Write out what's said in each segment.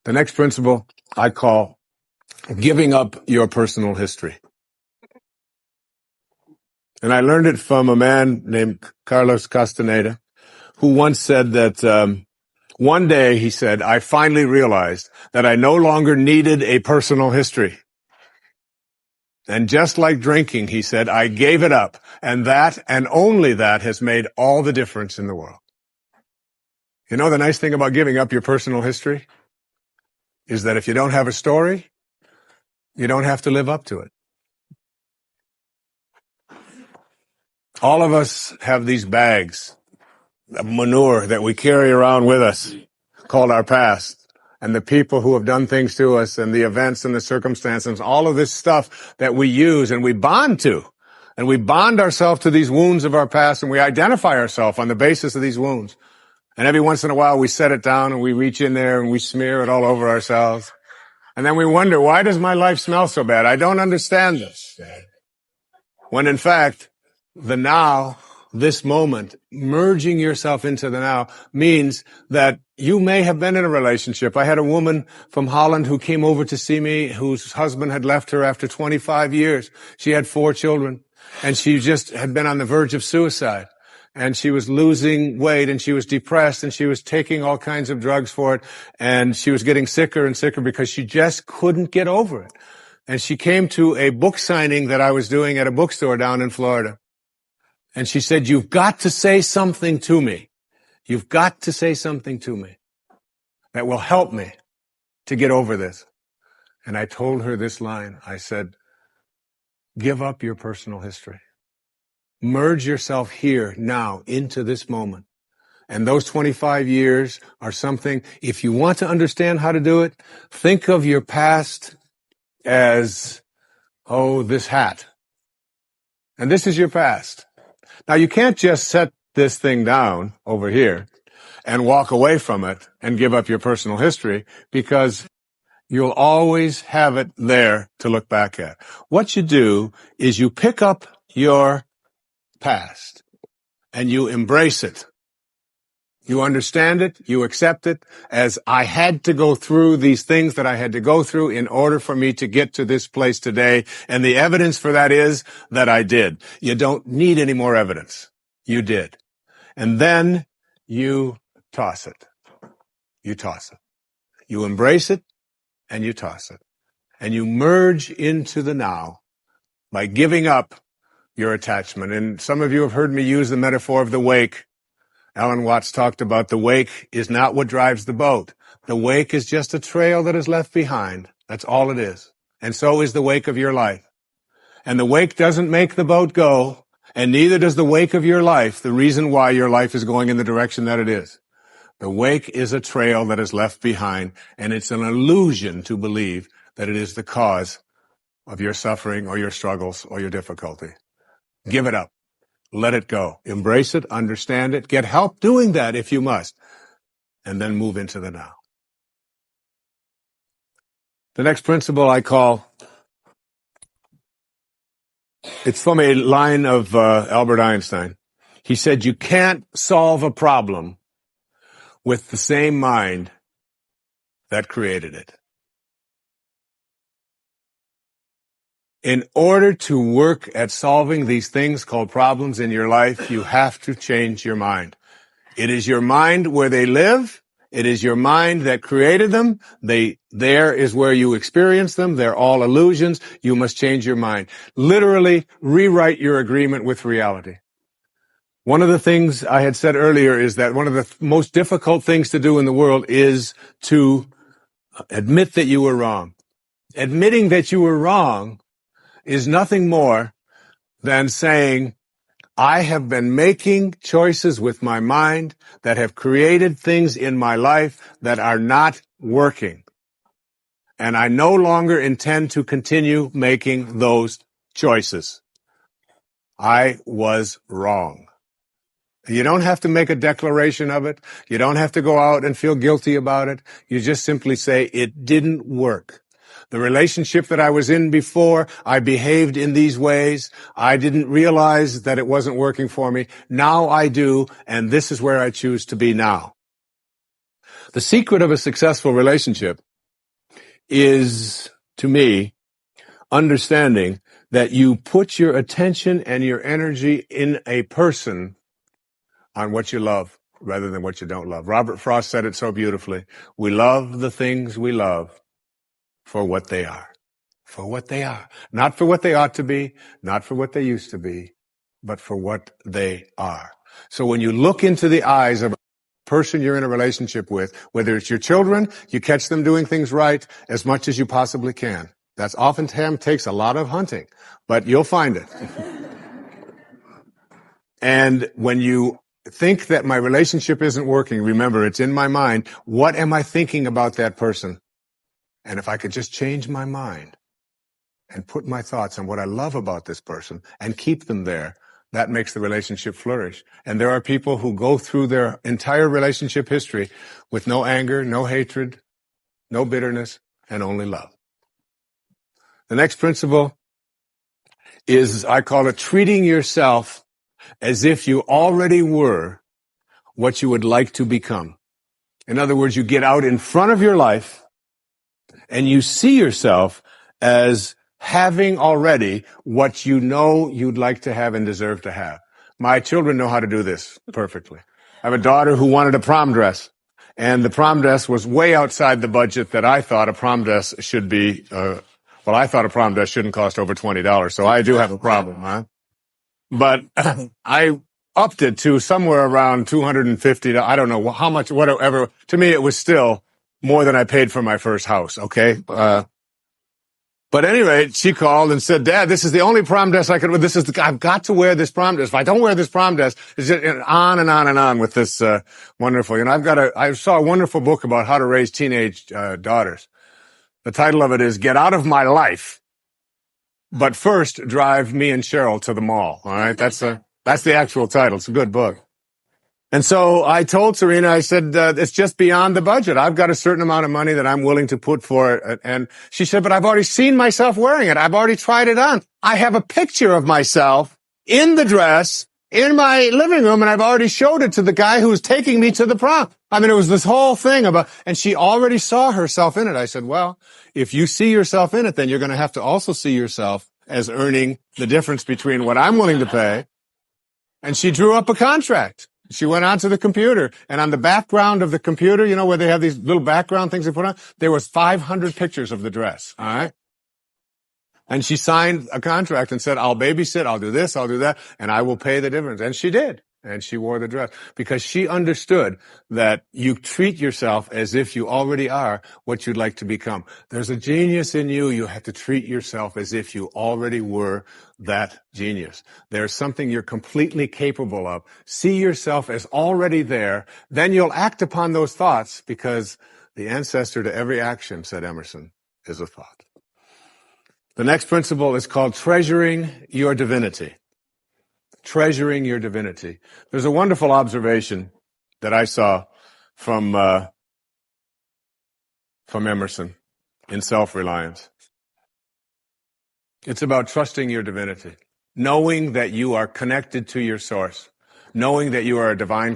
The next principle I call giving up your personal history. And I learned it from a man named Carlos Castaneda, who once said that one day, he said, I finally realized that I no longer needed a personal history. And just like drinking, he said, I gave it up. And that, and only that, has made all the difference in the world. You know, the nice thing about giving up your personal history is that if you don't have a story, you don't have to live up to it. All of us have these bags of manure that we carry around with us called our past. And the people who have done things to us and the events and the circumstances, all of this stuff that we use and we bond to. And we bond ourselves to these wounds of our past, and we identify ourselves on the basis of these wounds. And every once in a while we set it down and we reach in there and we smear it all over ourselves. And then we wonder, why does my life smell so bad? I don't understand this. When in fact, the now, this moment, merging yourself into the now means that you may have been in a relationship. I had a woman from Holland who came over to see me, whose husband had left her after 25 years. She had 4 children, and she just had been on the verge of suicide. And she was losing weight, and she was depressed, and she was taking all kinds of drugs for it, and she was getting sicker and sicker because she just couldn't get over it. And she came to a book signing that I was doing at a bookstore down in Florida. And she said, you've got to say something to me. You've got to say something to me that will help me to get over this. And I told her this line. I said, give up your personal history. Merge yourself here, now, into this moment. And those 25 years are something, if you want to understand how to do it, think of your past as, this hat. And this is your past. Now, you can't just set this thing down over here and walk away from it and give up your personal history, because you'll always have it there to look back at. What you do is you pick up your past and you embrace it. You understand it, you accept it as, I had to go through these things that I had to go through in order for me to get to this place today. And the evidence for that is that I did. You don't need any more evidence. You did. And then you toss it. You toss it. You embrace it and you toss it. And you merge into the now by giving up your attachment. And some of you have heard me use the metaphor of the wake. Alan Watts talked about the wake is not what drives the boat. The wake is just a trail that is left behind. That's all it is. And so is the wake of your life. And the wake doesn't make the boat go, and neither does the wake of your life, the reason why your life is going in the direction that it is. The wake is a trail that is left behind, and it's an illusion to believe that it is the cause of your suffering or your struggles or your difficulty. Give it up. Let it go. Embrace it, understand it, get help doing that if you must, and then move into the now. The next principle I call, it's from a line of Albert Einstein. He said, you can't solve a problem with the same mind that created it. In order to work at solving these things called problems in your life, you have to change your mind. It is your mind where they live. It is your mind that created them. There is where you experience them. They're all illusions. You must change your mind. Literally rewrite your agreement with reality. One of the things I had said earlier is that one of the most difficult things to do in the world is to admit that you were wrong. Admitting that you were wrong is nothing more than saying, I have been making choices with my mind that have created things in my life that are not working. And I no longer intend to continue making those choices. I was wrong. You don't have to make a declaration of it. You don't have to go out and feel guilty about it. You just simply say, it didn't work. The relationship that I was in before, I behaved in these ways. I didn't realize that it wasn't working for me. Now I do, and this is where I choose to be now. The secret of a successful relationship is, to me, understanding that you put your attention and your energy in a person on what you love rather than what you don't love. Robert Frost said it so beautifully. We love the things we love for what they are. For what they are. Not for what they ought to be, not for what they used to be, but for what they are. So when you look into the eyes of a person you're in a relationship with, whether it's your children, you catch them doing things right as much as you possibly can. That's oftentimes takes a lot of hunting, but you'll find it. And when you think that my relationship isn't working, remember, it's in my mind. What am I thinking about that person? And if I could just change my mind and put my thoughts on what I love about this person and keep them there, that makes the relationship flourish. And there are people who go through their entire relationship history with no anger, no hatred, no bitterness, and only love. The next principle is, I call it treating yourself as if you already were what you would like to become. In other words, you get out in front of your life and you see yourself as having already what you know you'd like to have and deserve to have. My children know how to do this perfectly. I have a daughter who wanted a prom dress, and the prom dress was way outside the budget that I thought a prom dress should be. I thought a prom dress shouldn't cost over $20, so I do have a problem, huh? But I upped it to somewhere around $250. I don't know how much, whatever. To me, it was still more than I paid for my first house, okay? But at any rate, she called and said, Dad, this is the only prom dress I could wear. I've got to wear this prom dress. If I don't wear this prom dress, it's just on and on and on with this, wonderful. I saw a wonderful book about how to raise teenage, daughters. The title of it is Get Out of My Life, but first drive me and Cheryl to the mall. All right. That's the actual title. It's a good book. And so I told Serena, I said, it's just beyond the budget. I've got a certain amount of money that I'm willing to put for it. And she said, but I've already seen myself wearing it. I've already tried it on. I have a picture of myself in the dress in my living room, and I've already showed it to the guy who's taking me to the prom. I mean, it was this whole thing and she already saw herself in it. I said, well, if you see yourself in it, then you're going to have to also see yourself as earning the difference between what I'm willing to pay. And she drew up a contract. She went onto the computer, and on the background of the computer, you know, where they have these little background things they put on, there was 500 pictures of the dress. All right. And she signed a contract and said, I'll babysit, I'll do this, I'll do that, and I will pay the difference. And she did. And she wore the dress because she understood that you treat yourself as if you already are what you'd like to become. There's a genius in you. You have to treat yourself as if you already were that genius. There's something you're completely capable of. See yourself as already there. Then you'll act upon those thoughts because the ancestor to every action, said Emerson, is a thought. The next principle is called treasuring your divinity. Treasuring your divinity. There's a wonderful observation that I saw from Emerson in Self-Reliance. It's about trusting your divinity, knowing that you are connected to your source, knowing that you are a divine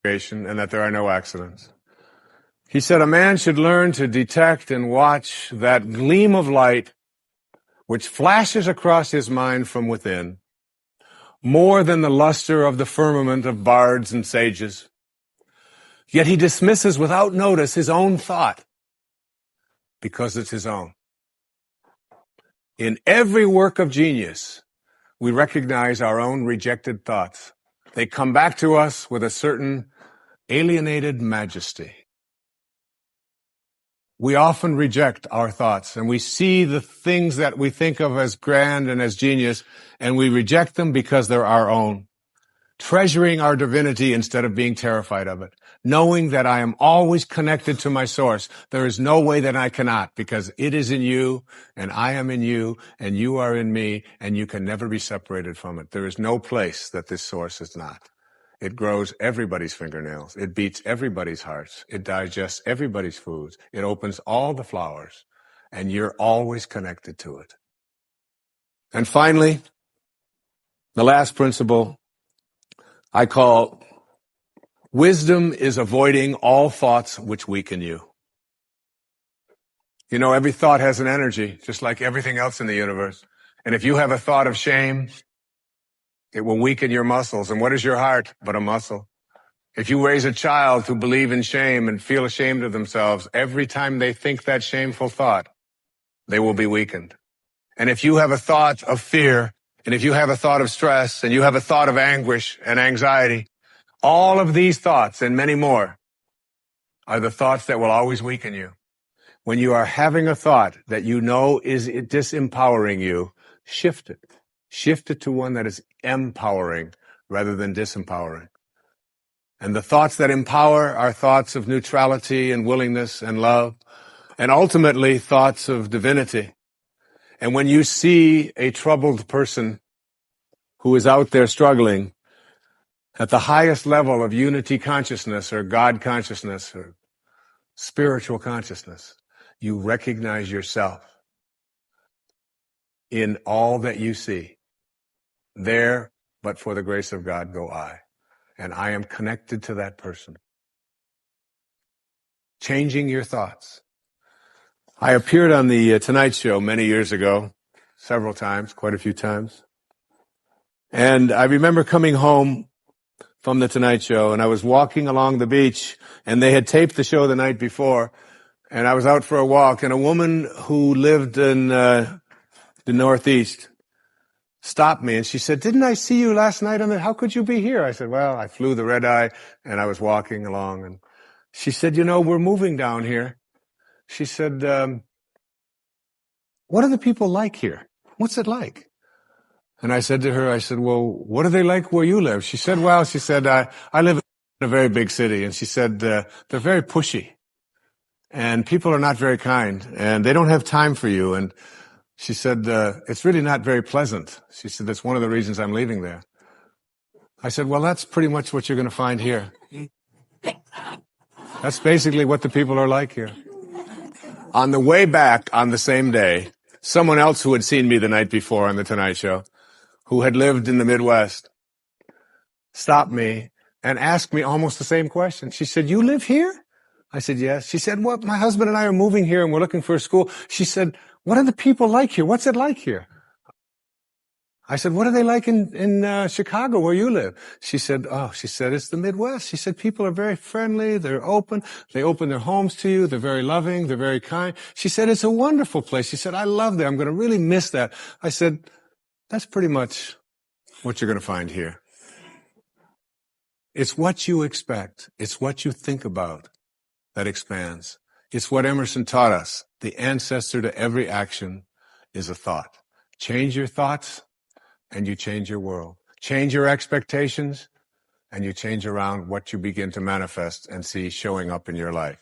creation and that there are no accidents. He said a man should learn to detect and watch that gleam of light which flashes across his mind from within, more than the luster of the firmament of bards and sages. Yet he dismisses without notice his own thought, because it's his own. In every work of genius, we recognize our own rejected thoughts. They come back to us with a certain alienated majesty. We often reject our thoughts, and we see the things that we think of as grand and as genius, and we reject them because they're our own. Treasuring our divinity instead of being terrified of it. Knowing that I am always connected to my source. There is no way that I cannot, because it is in you, and I am in you, and you are in me, and you can never be separated from it. There is no place that this source is not. It grows everybody's fingernails. It beats everybody's hearts. It digests everybody's foods. It opens all the flowers. And you're always connected to it. And finally, the last principle I call wisdom is avoiding all thoughts which weaken you. You know, every thought has an energy, just like everything else in the universe. And if you have a thought of shame, it will weaken your muscles. And what is your heart but a muscle? If you raise a child who believe in shame and feel ashamed of themselves, every time they think that shameful thought, they will be weakened. And if you have a thought of fear, and if you have a thought of stress, and you have a thought of anguish and anxiety, all of these thoughts and many more are the thoughts that will always weaken you. When you are having a thought that you know is disempowering you, shift it. Shift it to one that is empowering rather than disempowering. And the thoughts that empower are thoughts of neutrality and willingness and love, and ultimately thoughts of divinity. And when you see a troubled person who is out there struggling at the highest level of unity consciousness or God consciousness or spiritual consciousness, you recognize yourself in all that you see. There, but for the grace of God, go I. And I am connected to that person. Changing your thoughts. I appeared on the Tonight Show many years ago, several times, quite a few times. And I remember coming home from the Tonight Show, and I was walking along the beach, and they had taped the show the night before, and I was out for a walk, and a woman who lived in the Northeast stopped me, and she said, "Didn't I see you last night on the, how could you be here?" I said, "Well, I flew the red eye, and I was walking along." And she said, "You know, we're moving down here." She said, "What are the people like here? What's it like?" And I said to her, I said, "Well, what are they like where you live?" She said, "Well," she said, I live in a very big city." And she said, "They're very pushy. And people are not very kind. And they don't have time for you. And," she said, "It's really not very pleasant." She said, "That's one of the reasons I'm leaving there." I said, "Well, that's pretty much what you're going to find here. That's basically what the people are like here." On the way back on the same day, someone else who had seen me the night before on the Tonight Show, who had lived in the Midwest, stopped me and asked me almost the same question. She said, "You live here?" I said, "Yes." She said, "Well, my husband and I are moving here and we're looking for a school." She said, "What are the people like here? What's it like here?" I said, "What are they like in Chicago where you live?" She said, "Oh," she said, "it's the Midwest." She said, "People are very friendly. They're open. They open their homes to you. They're very loving. They're very kind." She said, "It's a wonderful place." She said, "I love that. I'm going to really miss that." I said, "That's pretty much what you're going to find here." It's what you expect. It's what you think about that expands. It's what Emerson taught us. The ancestor to every action is a thought. Change your thoughts, and you change your world. Change your expectations, and you change around what you begin to manifest and see showing up in your life.